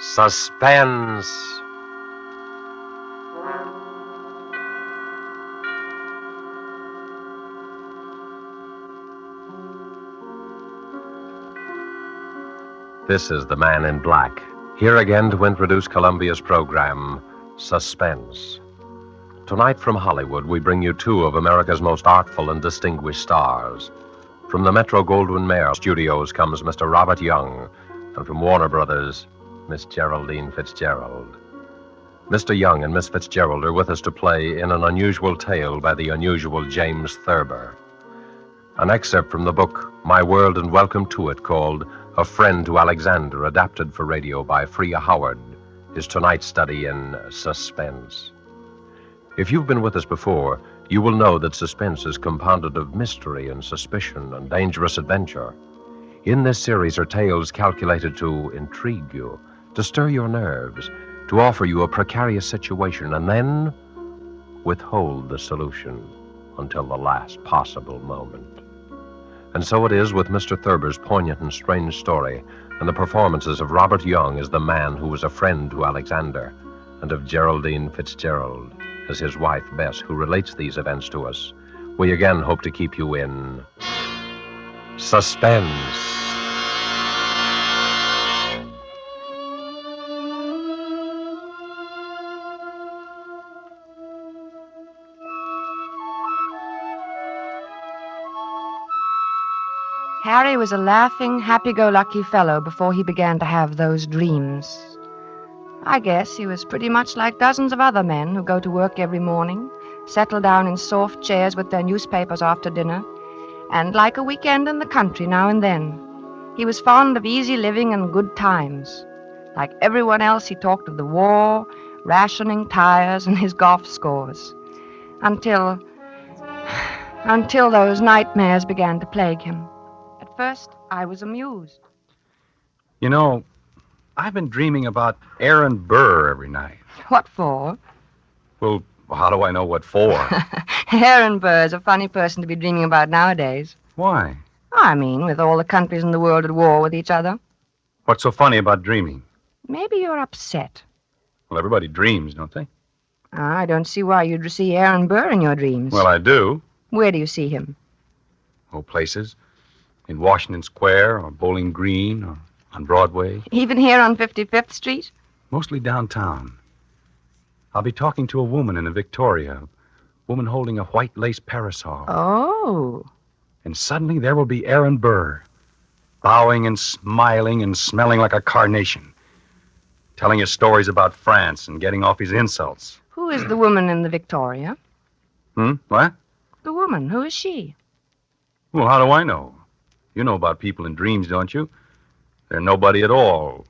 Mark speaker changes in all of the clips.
Speaker 1: Suspense. This is the Man in Black, here again to introduce Columbia's program, Suspense. Tonight from Hollywood, we bring you two of America's most artful and distinguished stars. From the Metro-Goldwyn-Mayer studios comes Mr. Robert Young, and from Warner Brothers, Miss Geraldine FITZGERALD. Mr. Young and Miss FITZGERALD are with us to play in an unusual tale by the unusual James Thurber. An excerpt from the book, My World and Welcome to It, called A Friend to Alexander, adapted for radio by Freya Howard, is tonight's study in Suspense. If you've been with us before, you will know that suspense is compounded of mystery and suspicion and dangerous adventure. In this series are tales calculated to intrigue you, to stir your nerves, to offer you a precarious situation, and then withhold the solution until the last possible moment. And so it is with Mr. Thurber's poignant and strange story, and the performances of Robert Young as the man who was a friend to Alexander, and of Geraldine FITZGERALD as his wife, Bess, who relates these events to us. We again hope to keep you in suspense.
Speaker 2: Harry was a laughing, happy-go-lucky fellow before he began to have those dreams. I guess he was pretty much like dozens of other men who go to work every morning, settle down in soft chairs with their newspapers after dinner, and like a weekend in the country now and then. He was fond of easy living and good times. Like everyone else, he talked of the war, rationing, tires, and his golf scores. Until those nightmares began to plague him. At first, I was amused.
Speaker 3: You know, I've been dreaming about Aaron Burr every night.
Speaker 2: What for?
Speaker 3: Well, how do I know what for?
Speaker 2: Aaron Burr's a funny person to be dreaming about nowadays.
Speaker 3: Why?
Speaker 2: I mean, with all the countries in the world at war with each other.
Speaker 3: What's so funny about dreaming?
Speaker 2: Maybe you're upset.
Speaker 3: Well, everybody dreams, don't they?
Speaker 2: I don't see why you'd see Aaron Burr in your dreams.
Speaker 3: Well, I do.
Speaker 2: Where do you see him?
Speaker 3: Oh, places. In Washington Square or Bowling Green or on Broadway.
Speaker 2: Even here on 55th Street?
Speaker 3: Mostly downtown. I'll be talking to a woman in a Victoria, a woman holding a white lace parasol.
Speaker 2: Oh.
Speaker 3: And suddenly there will be Aaron Burr, bowing and smiling and smelling like a carnation, telling his stories about France and getting off his insults.
Speaker 2: Who is the woman in the Victoria?
Speaker 3: What?
Speaker 2: The woman. Who is she?
Speaker 3: Well, how do I know? You know about people in dreams, don't you? They're nobody at all,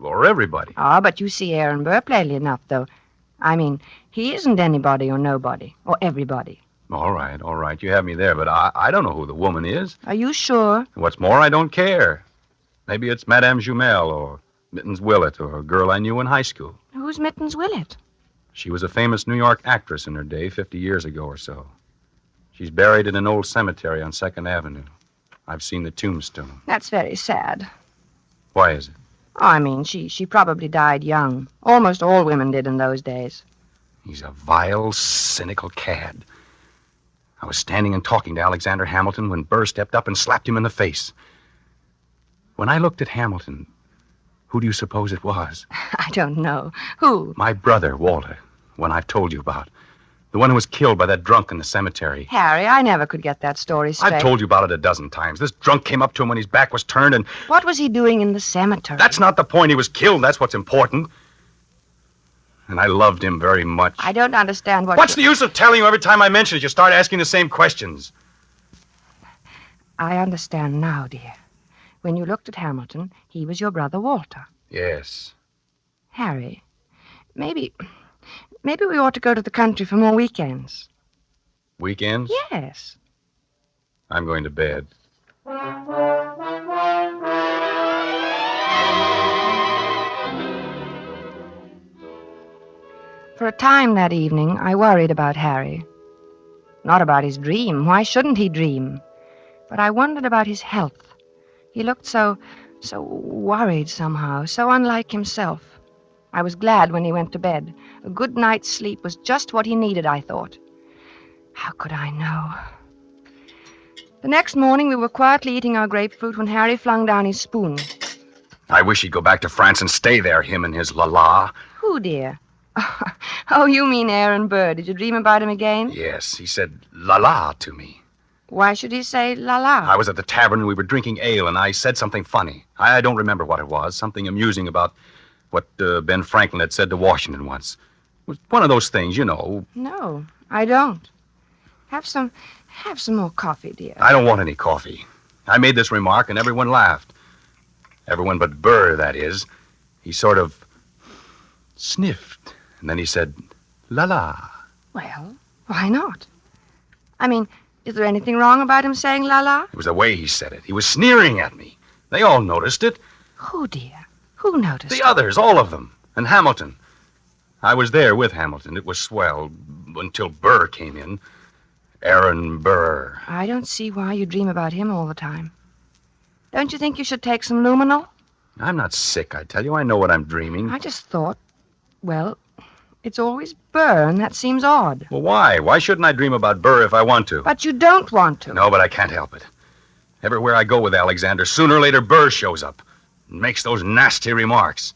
Speaker 3: or everybody.
Speaker 2: Ah, but you see Aaron Burr plainly enough, though. I mean, he isn't anybody or nobody, or everybody.
Speaker 3: All right. You have me there, but I don't know who the woman is.
Speaker 2: Are you sure?
Speaker 3: What's more, I don't care. Maybe it's Madame Jumel or Mittens Willett or a girl I knew in high school.
Speaker 2: Who's Mittens Willett?
Speaker 3: She was a famous New York actress in her day, 50 years ago or so. She's buried in an old cemetery on 2nd Avenue. I've seen the tombstone.
Speaker 2: That's very sad.
Speaker 3: Why is it?
Speaker 2: Oh, I mean, she probably died young. Almost all women did in those days.
Speaker 3: He's a vile, cynical cad. I was standing and talking to Alexander Hamilton when Burr stepped up and slapped him in the face. When I looked at Hamilton, who do you suppose it was?
Speaker 2: I don't know. Who?
Speaker 3: My brother, Walter, one I've told you about. The one who was killed by that drunk in the cemetery.
Speaker 2: Harry, I never could get that story straight.
Speaker 3: I've told you about it a dozen times. This drunk came up to him when his back was turned and...
Speaker 2: What was he doing in the cemetery?
Speaker 3: That's not the point. He was killed. That's what's important. And I loved him very much.
Speaker 2: I don't understand what...
Speaker 3: What's the use of telling you every time I mention it? You start asking the same questions.
Speaker 2: I understand now, dear. When you looked at Hamilton, he was your brother Walter.
Speaker 3: Yes.
Speaker 2: Harry, maybe we ought to go to the country for more weekends.
Speaker 3: Weekends?
Speaker 2: Yes.
Speaker 3: I'm going to bed.
Speaker 2: For a time that evening, I worried about Harry. Not about his dream. Why shouldn't he dream? But I wondered about his health. He looked so worried somehow, so unlike himself. I was glad when he went to bed. A good night's sleep was just what he needed, I thought. How could I know? The next morning, we were quietly eating our grapefruit when Harry flung down his spoon.
Speaker 3: I wish he'd go back to France and stay there, him and his la-la.
Speaker 2: Who, dear? Oh, you mean Aaron Burr. Did you dream about him again?
Speaker 3: Yes, he said la-la to me.
Speaker 2: Why should he say la-la?
Speaker 3: I was at the tavern and we were drinking ale, and I said something funny. I don't remember what it was. Something amusing about what Ben Franklin had said to Washington once. It was one of those things, you know.
Speaker 2: No, I don't. Have some more coffee, dear.
Speaker 3: I don't want any coffee. I made this remark and everyone laughed. Everyone but Burr, that is. He sort of sniffed, and then he said, la-la.
Speaker 2: Well, why not? I mean, is there anything wrong about him saying la-la?
Speaker 3: It was the way he said it. He was sneering at me. They all noticed it.
Speaker 2: Who, dear? Who noticed
Speaker 3: The
Speaker 2: it?
Speaker 3: others, all of them. And Hamilton. I was there with Hamilton. It was swell until Burr came in. Aaron Burr.
Speaker 2: I don't see why you dream about him all the time. Don't you think you should take some luminol?
Speaker 3: I'm not sick, I tell you. I know what I'm dreaming.
Speaker 2: I just thought, well, it's always Burr, and that seems odd.
Speaker 3: Well, why? Why shouldn't I dream about Burr if I want to?
Speaker 2: But you don't want to.
Speaker 3: No, but I can't help it. Everywhere I go with Alexander, sooner or later Burr shows up and makes those nasty remarks.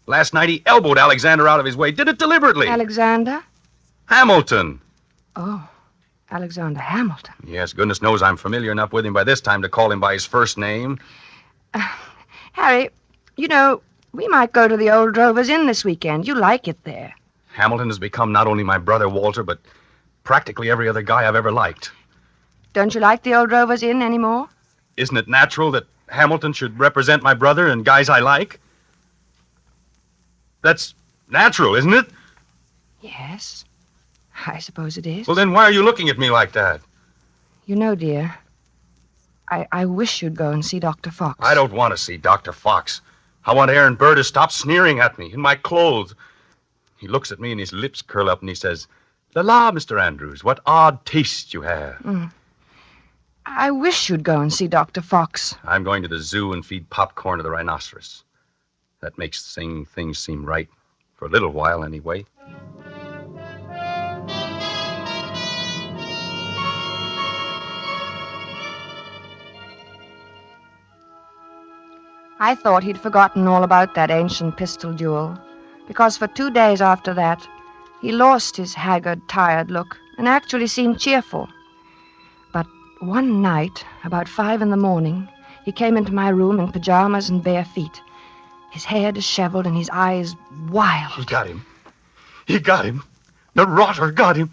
Speaker 3: Last night he elbowed Alexander out of his way. Did it deliberately.
Speaker 2: Alexander?
Speaker 3: Hamilton.
Speaker 2: Oh, Alexander Hamilton.
Speaker 3: Yes, goodness knows I'm familiar enough with him by this time to call him by his first name.
Speaker 2: Harry, you know, we might go to the old Drovers Inn this weekend. You like it there.
Speaker 3: Hamilton has become not only my brother Walter, but practically every other guy I've ever liked.
Speaker 2: Don't you like the old Drovers Inn anymore?
Speaker 3: Isn't it natural that Hamilton should represent my brother and guys I like? That's natural, isn't it?
Speaker 2: Yes, I suppose it is.
Speaker 3: Well, then why are you looking at me like that?
Speaker 2: You know, dear, I wish you'd go and see Dr. Fox.
Speaker 3: I don't want to see Dr. Fox. I want Aaron Burr to stop sneering at me in my clothes. He looks at me and his lips curl up and he says, la, Mr. Andrews, what odd taste you have.
Speaker 2: I wish you'd go and see Dr. Fox.
Speaker 3: I'm going to the zoo and feed popcorn to the rhinoceros. That makes things seem right. For a little while, anyway.
Speaker 2: I thought he'd forgotten all about that ancient pistol duel, because for 2 days after that, he lost his haggard, tired look and actually seemed cheerful. But one night, about 5 a.m, he came into my room in pajamas and bare feet, his hair disheveled and his eyes wild.
Speaker 3: He got him. He got him. The rotter got him.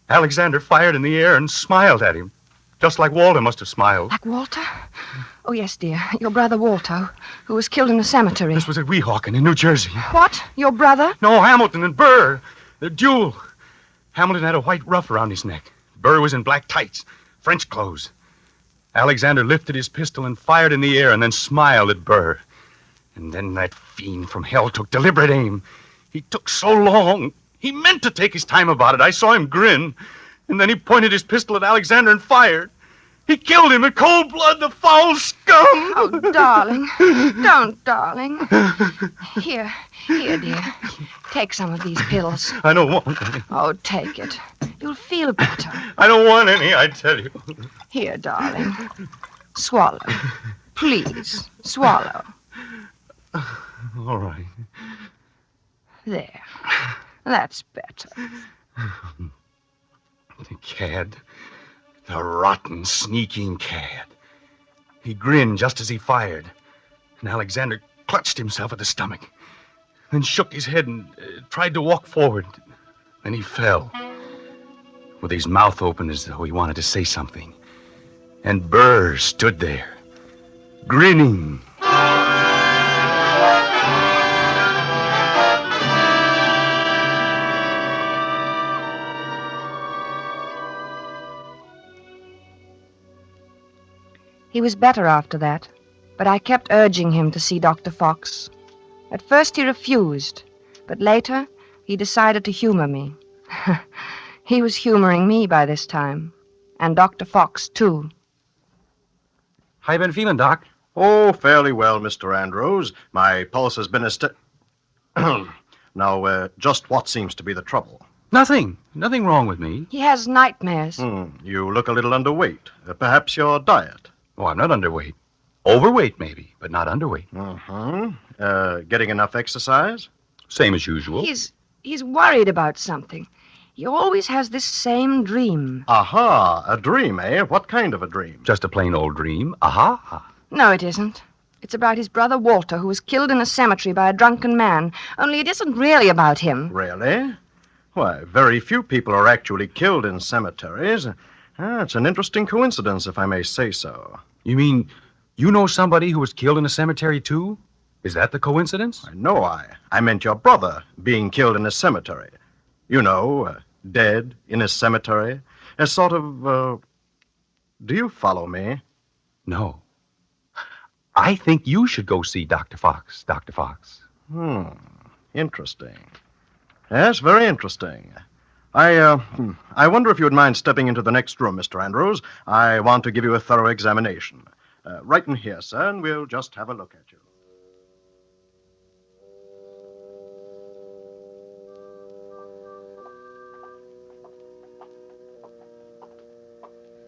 Speaker 3: Alexander fired in the air and smiled at him, just like Walter must have smiled.
Speaker 2: Like Walter? Oh, yes, dear. Your brother Walter, who was killed in a cemetery.
Speaker 3: This was at Weehawken in New Jersey.
Speaker 2: What? Your brother?
Speaker 3: No, Hamilton and Burr. The duel. Hamilton had a white ruff around his neck. Burr was in black tights, French clothes. Alexander lifted his pistol and fired in the air and then smiled at Burr. And then that fiend from hell took deliberate aim. He took so long. He meant to take his time about it. I saw him grin. And then he pointed his pistol at Alexander and fired. He killed him in cold blood, the foul scum!
Speaker 2: Oh, darling. Don't, darling. Here, dear. Take some of these pills.
Speaker 3: I don't want any.
Speaker 2: Oh, take it. You'll feel better.
Speaker 3: I don't want any, I tell you.
Speaker 2: Here, darling. Swallow. Please, swallow.
Speaker 3: All right.
Speaker 2: There. That's better.
Speaker 3: The cad. The rotten, sneaking cad. He grinned just as he fired. And Alexander clutched himself at the stomach. Then shook his head and tried to walk forward. Then he fell. With his mouth open as though he wanted to say something. And Burr stood there, grinning.
Speaker 2: He was better after that, but I kept urging him to see Dr. Fox. At first he refused, but later he decided to humor me. He was humoring me by this time, and Dr. Fox, too.
Speaker 3: How you been feeling, Doc?
Speaker 4: Oh, fairly well, Mr. Andrews. My pulse has been Now, just what seems to be the trouble?
Speaker 3: Nothing. Nothing wrong with me.
Speaker 2: He has nightmares.
Speaker 4: You look a little underweight. Perhaps your diet.
Speaker 3: Oh, I'm not underweight. Overweight, maybe, but not underweight.
Speaker 4: Getting enough exercise?
Speaker 3: Same as usual.
Speaker 2: He's worried about something. He always has this same dream.
Speaker 4: Aha, a dream, eh? What kind of a dream?
Speaker 3: Just a plain old dream. Aha.
Speaker 2: No, it isn't. It's about his brother Walter, who was killed in a cemetery by a drunken man. Only it isn't really about him.
Speaker 4: Really? Why, very few people are actually killed in cemeteries. It's an interesting coincidence, if I may say so.
Speaker 3: You mean you know somebody who was killed in a cemetery, too? Is that the coincidence?
Speaker 4: No, I meant your brother being killed in a cemetery. You know, dead in a cemetery. A sort of, do you follow me?
Speaker 3: No. I think you should go see Dr. Fox, Dr. Fox.
Speaker 4: Interesting. Yes, very interesting. I wonder if you would mind stepping into the next room, Mr. Andrews. I want to give you a thorough examination. Right in here, sir, and we'll just have a look at you.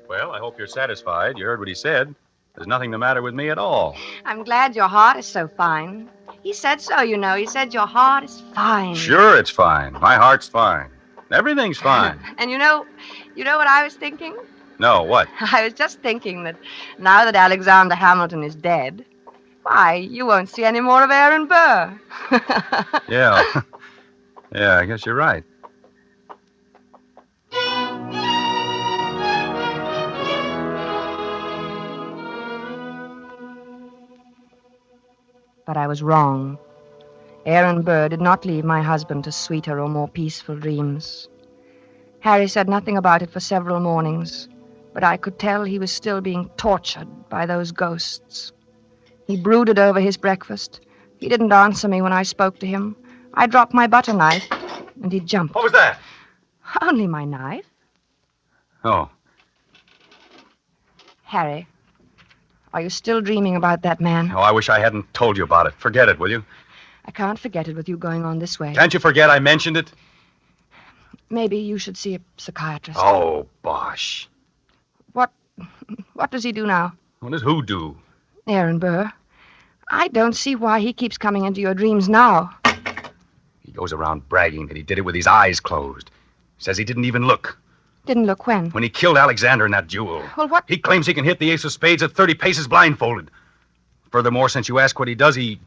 Speaker 3: Well, I hope you're satisfied. You heard what he said. There's nothing the matter with me at all.
Speaker 2: I'm glad your heart is so fine. He said so, you know. He said your heart is fine.
Speaker 3: Sure, it's fine. My heart's fine. Everything's fine.
Speaker 2: And you know what I was thinking?
Speaker 3: No, what?
Speaker 2: I was just thinking that now that Alexander Hamilton is dead, why, you won't see any more of Aaron Burr.
Speaker 3: Yeah. Yeah, I guess you're right.
Speaker 2: But I was wrong. Aaron Burr did not leave my husband to sweeter or more peaceful dreams. Harry said nothing about it for several mornings, but I could tell he was still being tortured by those ghosts. He brooded over his breakfast. He didn't answer me when I spoke to him. I dropped my butter knife, and he jumped.
Speaker 3: What was that?
Speaker 2: Only my knife.
Speaker 3: Oh,
Speaker 2: Harry, are you still dreaming about that man?
Speaker 3: I wish I hadn't told you about it. Forget it, will you?
Speaker 2: I can't forget it with you going on this way.
Speaker 3: Can't you forget I mentioned it?
Speaker 2: Maybe you should see a psychiatrist.
Speaker 3: Oh, bosh.
Speaker 2: What does he do now?
Speaker 3: What does who do?
Speaker 2: Aaron Burr. I don't see why he keeps coming into your dreams now.
Speaker 3: He goes around bragging that he did it with his eyes closed. Says he didn't even look.
Speaker 2: Didn't look when?
Speaker 3: When he killed Alexander in that duel.
Speaker 2: Well, what?
Speaker 3: He claims he can hit the ace of spades at 30 paces blindfolded. Furthermore, since you ask what he does, he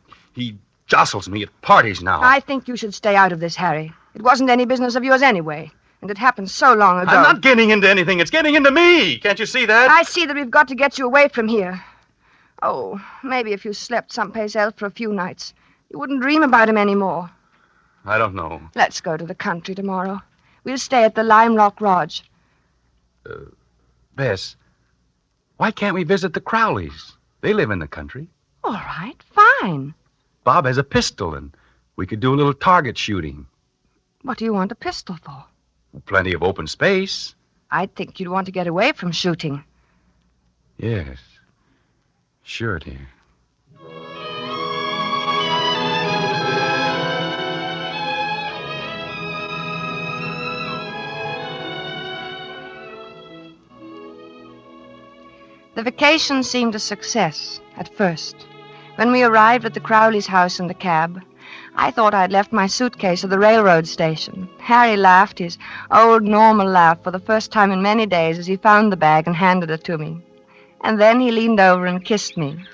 Speaker 3: jostles me at parties now.
Speaker 2: I think you should stay out of this, Harry. It wasn't any business of yours anyway, and it happened so long ago.
Speaker 3: I'm not getting into anything. It's getting into me. Can't you see that?
Speaker 2: I see that we've got to get you away from here. Oh, maybe if you slept someplace else for a few nights, you wouldn't dream about him anymore.
Speaker 3: I don't know.
Speaker 2: Let's go to the country tomorrow. We'll stay at the Lime Rock Lodge.
Speaker 3: Bess, why can't we visit the Crowleys? They live in the country.
Speaker 2: All right, fine.
Speaker 3: Bob has a pistol, and we could do a little target shooting.
Speaker 2: What do you want a pistol for?
Speaker 3: Plenty of open space.
Speaker 2: I'd think you'd want to get away from shooting.
Speaker 3: Yes. Sure, dear.
Speaker 2: The vacation seemed a success at first. When we arrived at the Crowley's house in the cab, I thought I'd left my suitcase at the railroad station. Harry laughed his old normal laugh for the first time in many days as he found the bag and handed it to me. And then he leaned over and kissed me.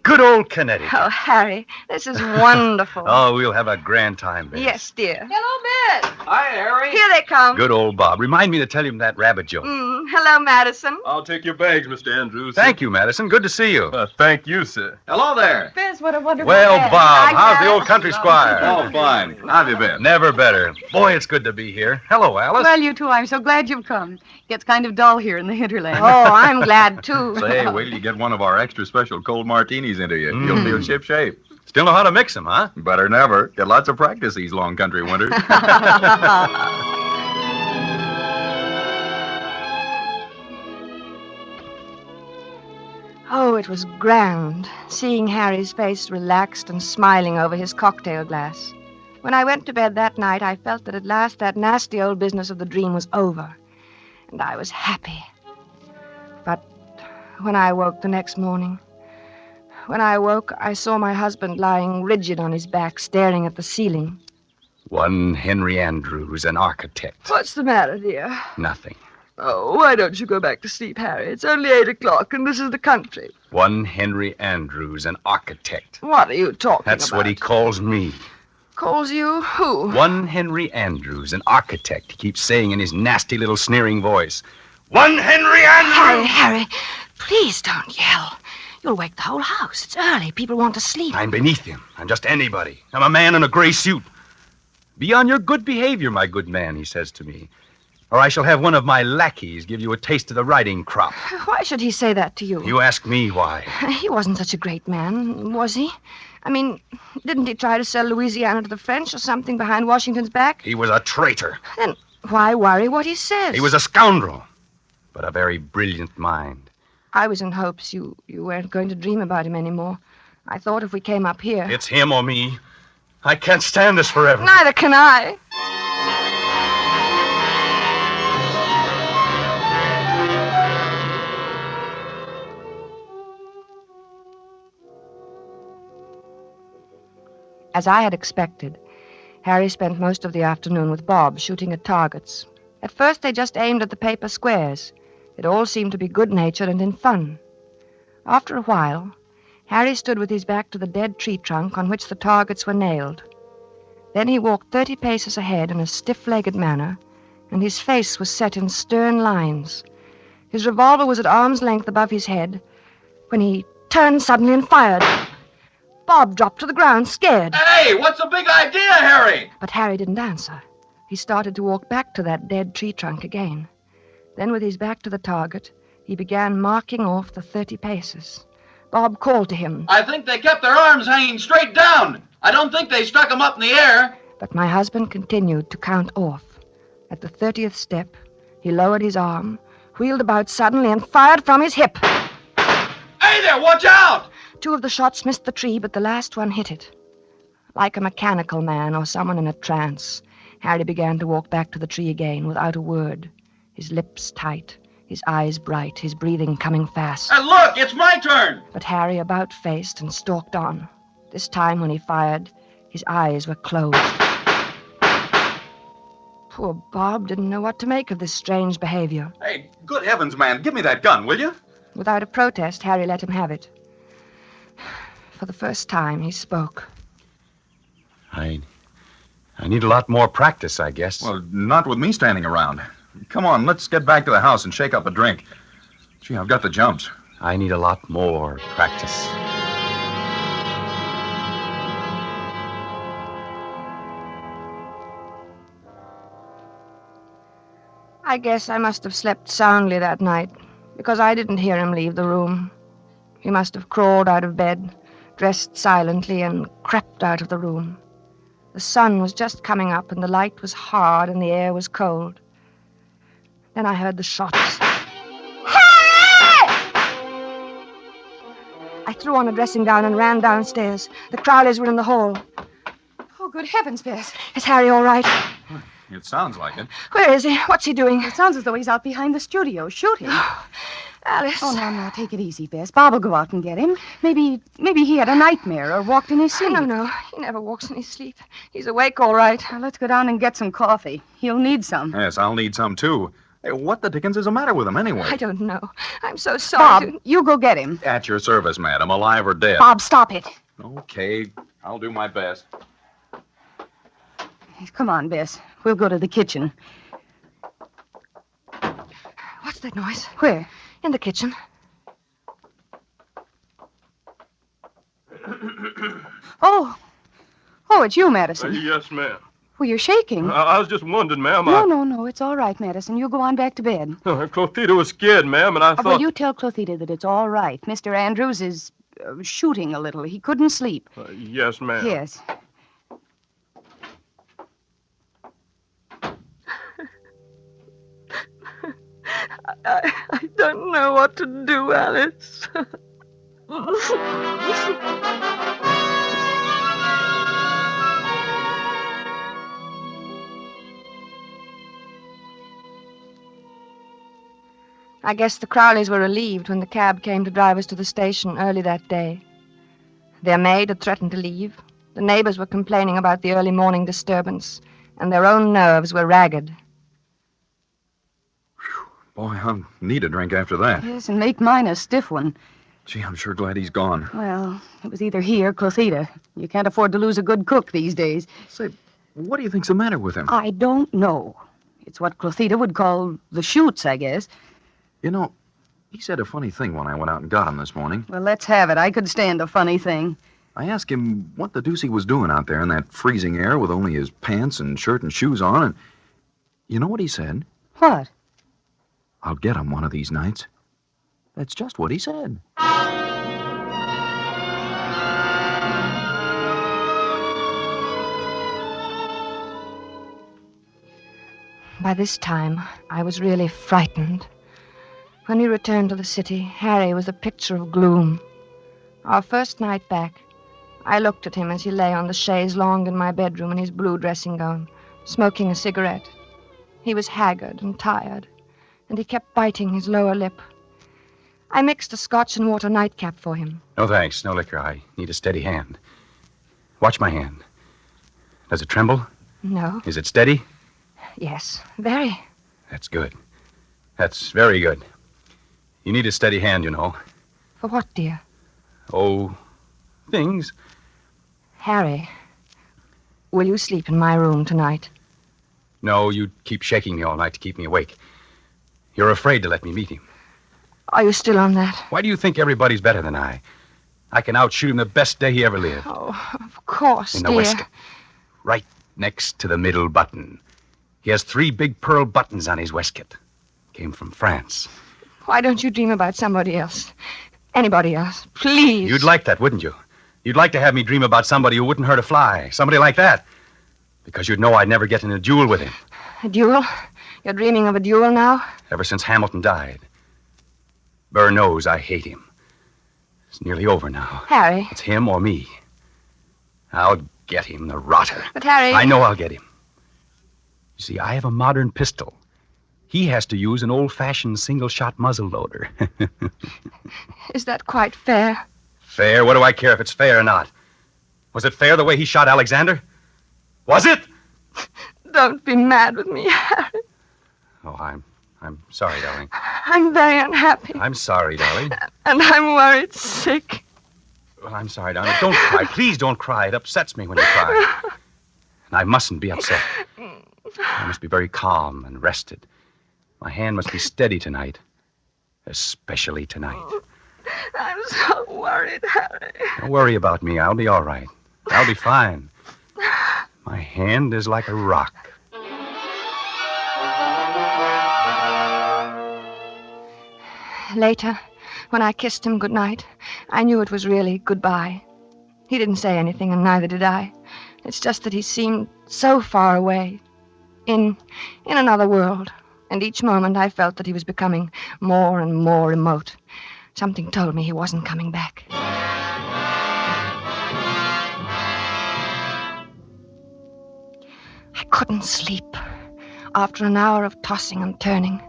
Speaker 3: Good old Connecticut.
Speaker 2: Oh, Harry, this is wonderful.
Speaker 3: Oh, we'll have a grand time, Bess.
Speaker 2: Yes, dear.
Speaker 5: Hello, Bess. Hi, Harry.
Speaker 2: Here they come.
Speaker 3: Good old Bob. Remind me to tell him that rabbit joke.
Speaker 2: Hello, Madison.
Speaker 6: I'll take your bags, Mr. Andrews.
Speaker 3: Thank you, Madison. Good to see you.
Speaker 6: Thank you, sir.
Speaker 5: Hello there.
Speaker 2: Bess, what a wonderful
Speaker 3: Well,
Speaker 2: day.
Speaker 3: Bob,
Speaker 2: Hi,
Speaker 3: how's the
Speaker 2: Bess.
Speaker 3: old country squire?
Speaker 6: Oh, fine. How have you been?
Speaker 3: Never better. Boy, it's good to be here. Hello, Alice.
Speaker 7: Well, you two, I'm so glad you've come. Gets kind of dull here in the hinterland.
Speaker 2: Oh, I'm glad, too.
Speaker 6: Say, wait till you get one of our extra special cold martinis into you. You'll feel ship-shape.
Speaker 3: Still know how to mix them, huh?
Speaker 6: Better than ever. Get lots of practice these long country winters.
Speaker 2: Oh, it was grand, seeing Harry's face relaxed and smiling over his cocktail glass. When I went to bed that night, I felt that at last that nasty old business of the dream was over, and I was happy. But when I woke the next morning, I saw my husband lying rigid on his back, staring at the ceiling.
Speaker 3: One Henry Andrews, an architect.
Speaker 2: What's the matter, dear?
Speaker 3: Nothing.
Speaker 2: Oh, why don't you go back to sleep, Harry? It's only 8 o'clock, and this is the country.
Speaker 3: One Henry Andrews, an architect.
Speaker 2: What are you talking
Speaker 3: That's
Speaker 2: about?
Speaker 3: what he calls me.
Speaker 2: Calls you who?
Speaker 3: One Henry Andrews, an architect. He keeps saying in his nasty little sneering voice, One Henry Andrews!
Speaker 2: Harry, please don't yell. You'll wake the whole house. It's early. People want to sleep.
Speaker 3: I'm beneath him. I'm just anybody. I'm a man in a gray suit. Be on your good behavior, my good man, he says to me. Or I shall have one of my lackeys give you a taste of the riding crop.
Speaker 2: Why should he say that to you?
Speaker 3: You ask me why.
Speaker 2: He wasn't such a great man, was he? I mean, didn't he try to sell Louisiana to the French or something behind Washington's back?
Speaker 3: He was a traitor.
Speaker 2: Then why worry what he says?
Speaker 3: He was a scoundrel, but a very brilliant mind.
Speaker 2: I was in hopes you weren't going to dream about him anymore. I thought if we came up here...
Speaker 3: It's him or me. I can't stand this forever.
Speaker 2: Neither can I. As I had expected, Harry spent most of the afternoon with Bob shooting at targets. At first they just aimed at the paper squares. It all seemed to be good-natured and in fun. After a while, Harry stood with his back to the dead tree trunk on which the targets were nailed. Then he walked 30 paces ahead in a stiff-legged manner, and his face was set in stern lines. His revolver was at arm's length above his head when he turned suddenly and fired. Bob dropped to the ground, scared.
Speaker 6: Hey, what's the big idea, Harry?
Speaker 2: But Harry didn't answer. He started to walk back to that dead tree trunk again. Then, with his back to the target, he began marking off the 30 paces. Bob called to him.
Speaker 6: I think they kept their arms hanging straight down. I don't think they stuck them up in the air.
Speaker 2: But my husband continued to count off. At the 30th step, he lowered his arm, wheeled about suddenly, and fired from his hip.
Speaker 6: Hey there, watch out!
Speaker 2: 2 of the shots missed the tree, but the last one hit it. Like a mechanical man or someone in a trance, Harry began to walk back to the tree again without a word, his lips tight, his eyes bright, his breathing coming fast.
Speaker 6: And look, it's my turn.
Speaker 2: But Harry about-faced and stalked on. This time when he fired, his eyes were closed. Poor Bob didn't know what to make of this strange behavior.
Speaker 6: Hey, good heavens, man, give me that gun, will you?
Speaker 2: Without a protest, Harry let him have it. For the first time, he spoke.
Speaker 3: I need a lot more practice, I guess.
Speaker 6: Well, not with me standing around. Come on, let's get back to the house and shake up a drink. Gee, I've got the jumps.
Speaker 3: I need a lot more practice.
Speaker 2: I guess I must have slept soundly that night, because I didn't hear him leave the room. He must have crawled out of bed, dressed silently, and crept out of the room. The sun was just coming up, and the light was hard, and the air was cold. Then I heard the shots. Harry! I threw on a dressing gown and ran downstairs. The Crowleys were in the hall.
Speaker 7: Oh, good heavens, Bess.
Speaker 2: Is Harry all right?
Speaker 6: It sounds like it.
Speaker 2: Where is he? What's he doing?
Speaker 7: It sounds as though he's out behind the studio shooting.
Speaker 2: Alice.
Speaker 7: Oh, no, take it easy, Bess. Bob will go out and get him. Maybe he had a nightmare or walked in his sleep.
Speaker 2: No. He never walks in his sleep. He's awake all right.
Speaker 7: Now, let's go down and get some coffee. He'll need some.
Speaker 6: Yes, I'll need some, too. Hey, what the dickens is the matter with him, anyway?
Speaker 2: I don't know. I'm so sorry.
Speaker 7: Bob, you go get him.
Speaker 6: At your service, madam, alive or dead.
Speaker 7: Bob, stop it.
Speaker 6: Okay, I'll do my best.
Speaker 7: Come on, Bess. We'll go to the kitchen.
Speaker 2: What's that noise?
Speaker 7: Where?
Speaker 2: In the kitchen.
Speaker 7: Oh, it's you, Madison.
Speaker 8: Yes, ma'am.
Speaker 7: Well, you're shaking.
Speaker 8: I was just wondering, ma'am.
Speaker 7: No, it's all right, Madison. You go on back to bed.
Speaker 8: Clothita was scared, ma'am, and I thought...
Speaker 7: Well, you tell Clothita that it's all right. Mr. Andrews is shooting a little. He couldn't sleep.
Speaker 8: Yes, ma'am.
Speaker 7: Yes.
Speaker 2: I don't know what to do, Alice. I guess the Crowleys were relieved when the cab came to drive us to the station early that day. Their maid had threatened to leave. The neighbors were complaining about the early morning disturbance, and their own nerves were ragged.
Speaker 6: Boy, I'll need a drink after that.
Speaker 7: Yes, and make mine a stiff one.
Speaker 6: Gee, I'm sure glad he's gone.
Speaker 7: Well, it was either he or Clothita. You can't afford to lose a good cook these days.
Speaker 6: Say, what do you think's the matter with him?
Speaker 7: I don't know. It's what Clothita would call the shoots, I guess.
Speaker 6: You know, he said a funny thing when I went out and got him this morning.
Speaker 7: Well, let's have it. I could stand a funny thing.
Speaker 6: I asked him what the deuce he was doing out there in that freezing air with only his pants and shirt and shoes on, and you know what he said?
Speaker 7: What?
Speaker 6: I'll get him one of these nights. That's just what he said.
Speaker 2: By this time, I was really frightened. When we returned to the city, Harry was a picture of gloom. Our first night back, I looked at him as he lay on the chaise longue in my bedroom in his blue dressing gown, smoking a cigarette. He was haggard and tired, and he kept biting his lower lip. I mixed a scotch and water nightcap for him.
Speaker 3: No, thanks. No liquor. I need a steady hand. Watch my hand. Does it tremble?
Speaker 2: No.
Speaker 3: Is it steady?
Speaker 2: Yes, very.
Speaker 3: That's good. That's very good. You need a steady hand, you know.
Speaker 2: For what, dear?
Speaker 3: Oh, things.
Speaker 2: Harry, will you sleep in my room tonight?
Speaker 3: No, you keep shaking me all night to keep me awake. You're afraid to let me meet him.
Speaker 2: Are you still on that?
Speaker 3: Why do you think everybody's better than I? I can outshoot him the best day he ever lived.
Speaker 2: Oh, of course,
Speaker 3: In the
Speaker 2: dear.
Speaker 3: waistcoat. Right next to the middle button. He has 3 big pearl buttons on his waistcoat. Came from France.
Speaker 2: Why don't you dream about somebody else? Anybody else, please.
Speaker 3: You'd like that, wouldn't you? You'd like to have me dream about somebody who wouldn't hurt a fly. Somebody like that. Because you'd know I'd never get in a duel with him.
Speaker 2: A duel? You're dreaming of a duel now?
Speaker 3: Ever since Hamilton died. Burr knows I hate him. It's nearly over now.
Speaker 2: Harry.
Speaker 3: It's him or me. I'll get him, the rotter.
Speaker 2: But Harry...
Speaker 3: I know I'll get him. You see, I have a modern pistol. He has to use an old-fashioned single-shot muzzle loader.
Speaker 2: Is that quite fair?
Speaker 3: Fair? What do I care if it's fair or not? Was it fair the way he shot Alexander? Was it?
Speaker 2: Don't be mad with me, Harry.
Speaker 3: Oh, I'm sorry, darling.
Speaker 2: I'm very unhappy.
Speaker 3: I'm sorry, darling.
Speaker 2: And I'm worried sick.
Speaker 3: Well, I'm sorry, darling. Don't cry. Please don't cry. It upsets me when you cry. And I mustn't be upset. I must be very calm and rested. My hand must be steady tonight. Especially tonight.
Speaker 2: I'm so worried, Harry.
Speaker 3: Don't worry about me. I'll be all right. I'll be fine. My hand is like a rock.
Speaker 2: Later, when I kissed him goodnight, I knew it was really goodbye. He didn't say anything, and neither did I. It's just that he seemed so far away, in another world. And each moment I felt that he was becoming more and more remote. Something told me he wasn't coming back. I couldn't sleep. After an hour of tossing and turning,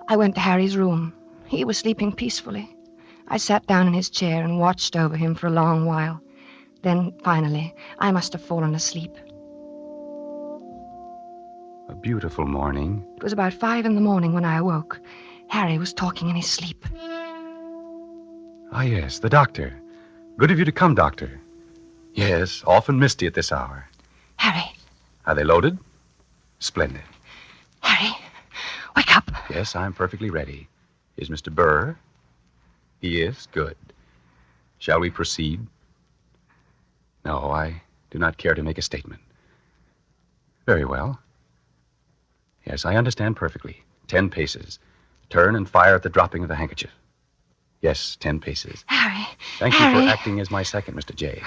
Speaker 2: I went to Harry's room. He was sleeping peacefully. I sat down in his chair and watched over him for a long while. Then, finally, I must have fallen asleep.
Speaker 3: A beautiful morning.
Speaker 2: It was about 5 a.m. when I awoke. Harry was talking in his sleep.
Speaker 3: Ah, yes, the doctor. Good of you to come, doctor. Yes, often misty at this hour.
Speaker 2: Harry.
Speaker 3: Are they loaded? Splendid.
Speaker 2: Harry, wake up.
Speaker 3: Yes, I'm perfectly ready. Is Mr. Burr? He is? Good. Shall we proceed? No, I do not care to make a statement. Very well. Yes, I understand perfectly. 10 paces. Turn and fire at the dropping of the handkerchief. Yes, 10 paces.
Speaker 2: Harry.
Speaker 3: Thank you for acting as my second, Mr. J.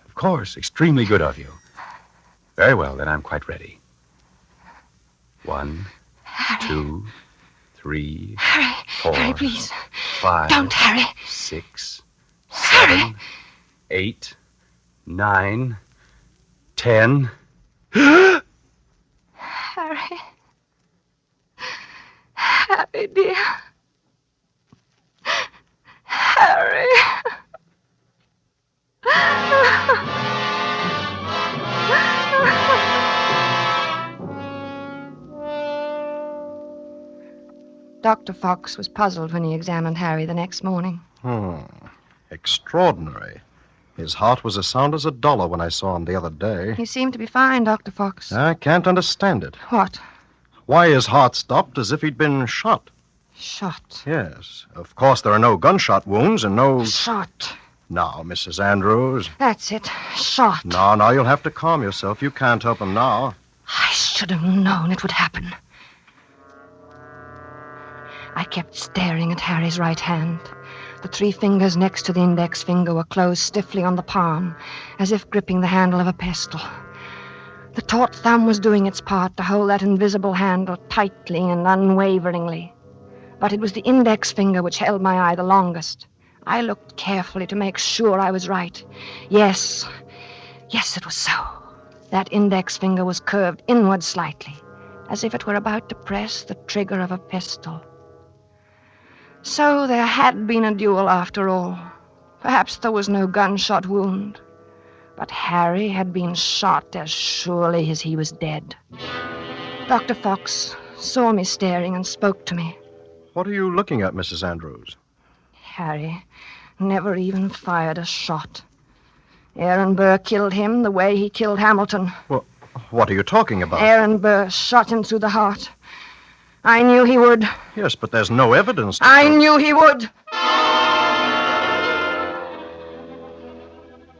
Speaker 3: Of course, extremely good of you. Very well, then I'm quite ready. 1, 2, 3,
Speaker 2: Harry.
Speaker 3: 4,
Speaker 2: Harry, please.
Speaker 3: 5,
Speaker 2: Don't, Harry.
Speaker 3: 6, 7, 8, 9, 10.
Speaker 2: Harry. Harry, dear. Harry. Dr. Fox was puzzled when he examined Harry the next morning.
Speaker 4: Extraordinary. His heart was as sound as a dollar when I saw him the other day.
Speaker 2: He seemed to be fine, Dr. Fox.
Speaker 4: I can't understand it.
Speaker 2: What?
Speaker 4: Why his heart stopped as if he'd been shot.
Speaker 2: Shot.
Speaker 4: Yes. Of course, there are no gunshot wounds and no...
Speaker 2: Shot.
Speaker 4: Now, Mrs. Andrews.
Speaker 2: That's it. Shot.
Speaker 4: No, you'll have to calm yourself. You can't help him now.
Speaker 2: I should have known it would happen. I kept staring at Harry's right hand. The 3 fingers next to the index finger were closed stiffly on the palm, as if gripping the handle of a pestle. The taut thumb was doing its part to hold that invisible handle tightly and unwaveringly. But it was the index finger which held my eye the longest. I looked carefully to make sure I was right. Yes, it was so. That index finger was curved inward slightly, as if it were about to press the trigger of a pistol. So there had been a duel after all. Perhaps there was no gunshot wound. But Harry had been shot as surely as he was dead. Dr. Fox saw me staring and spoke to me.
Speaker 4: What are you looking at, Mrs. Andrews?
Speaker 2: Harry never even fired a shot. Aaron Burr killed him the way he killed Hamilton.
Speaker 4: Well, what are you talking about?
Speaker 2: Aaron Burr shot him through the heart. I knew he would.
Speaker 4: Yes, but there's no evidence.
Speaker 2: I knew he would.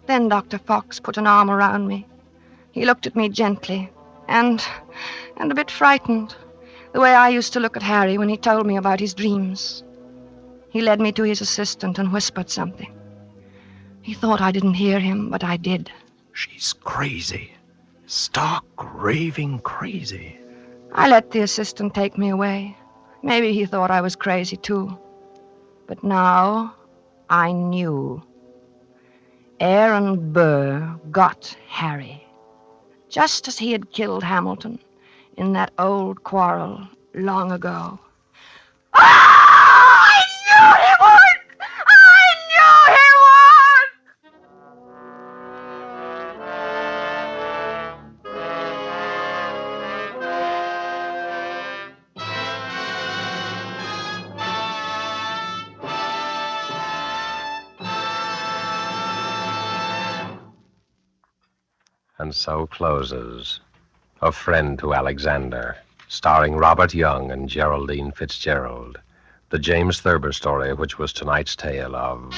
Speaker 2: Then Dr. Fox put an arm around me. He looked at me gently and a bit frightened, the way I used to look at Harry when he told me about his dreams. He led me to his assistant and whispered something. He thought I didn't hear him, but I did.
Speaker 4: She's crazy. Stark, raving crazy.
Speaker 2: I let the assistant take me away. Maybe he thought I was crazy, too. But now I knew. Aaron Burr got Harry, just as he had killed Hamilton in that old quarrel long ago. Oh, I knew he would! I knew he would!
Speaker 1: And so closes A Friend to Alexander, starring Robert Young and Geraldine FITZGERALD, the James Thurber story which was tonight's tale of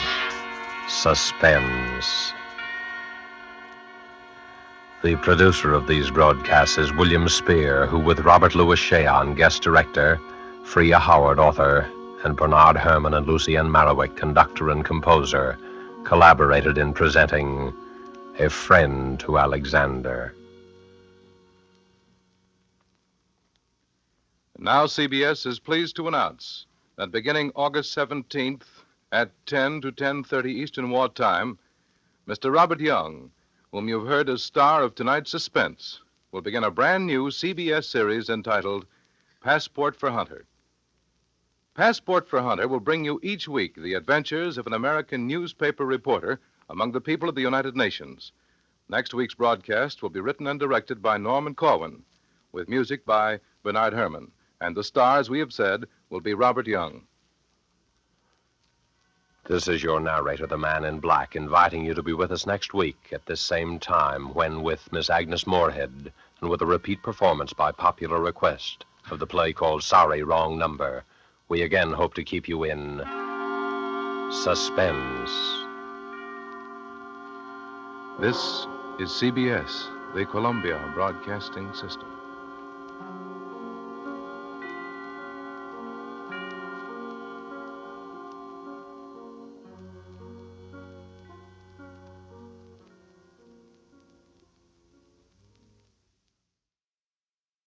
Speaker 1: Suspense. The producer of these broadcasts is William Spear, who with Robert Louis Cheon, guest director, Freya Howard, author, and Bernard Herrmann and Lucien Marowik, conductor and composer, collaborated in presenting A Friend to Alexander.
Speaker 9: Now CBS is pleased to announce that beginning August 17th at 10 to 10:30 Eastern Wartime, Mr. Robert Young, whom you've heard as star of tonight's Suspense, will begin a brand new CBS series entitled Passport for Hunter. Passport for Hunter will bring you each week the adventures of an American newspaper reporter among the people of the United Nations. Next week's broadcast will be written and directed by Norman Corwin, with music by Bernard Herrmann. And the star, as we have said, will be Robert Young.
Speaker 1: This is your narrator, the Man in Black, inviting you to be with us next week at this same time when, with Miss Agnes Moorehead and with a repeat performance by popular request of the play called Sorry, Wrong Number, we again hope to keep you in suspense.
Speaker 9: This is CBS, the Columbia Broadcasting System.